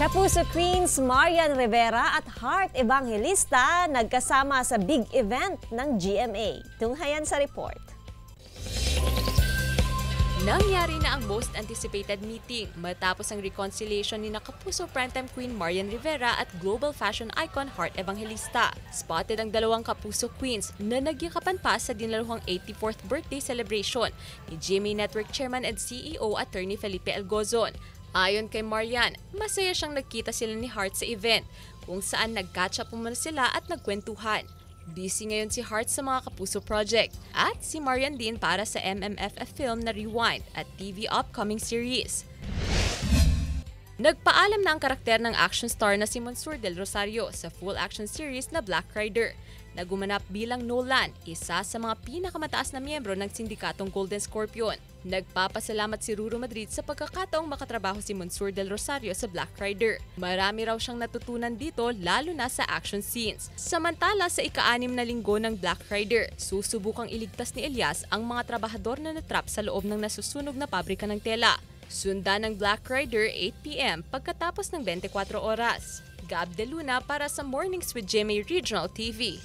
Kapuso Queens Marian Rivera at Heart Evangelista nagkasama sa big event ng GMA. Tunghayan sa report. Nangyari na ang most anticipated meeting matapos ang reconciliation ni Kapuso Primetime Queen Marian Rivera at global fashion icon Heart Evangelista. Spotted ang dalawang Kapuso Queens na nagyakapan pa sa dinaluhang 84th birthday celebration ni GMA Network Chairman and CEO Attorney Felipe Algozon. Ayon kay Marian, masaya siyang nagkita sila ni Heart sa event kung saan nag-catch up muna sila at nagkwentuhan. Busy ngayon si Heart sa mga Kapuso project at si Marian din para sa MMFF film na Rewind at TV upcoming series. Nagpaalam na ang karakter ng action star na si Monsur Del Rosario sa full action series na Black Rider. Nagumanap bilang Nolan, isa sa mga pinakamataas na miyembro ng sindikatong Golden Scorpion. Nagpapasalamat si Ruru Madrid sa pagkakataong makatrabaho si Monsur Del Rosario sa Black Rider. Marami raw siyang natutunan dito lalo na sa action scenes. Samantala sa ika-6 na linggo ng Black Rider, susubukang iligtas ni Elias ang mga trabahador na natrap sa loob ng nasusunog na pabrika ng tela. Sundan ng Black Rider 8 PM pagkatapos ng 24 oras. Gab De Luna para sa Mornings with GMA Regional TV.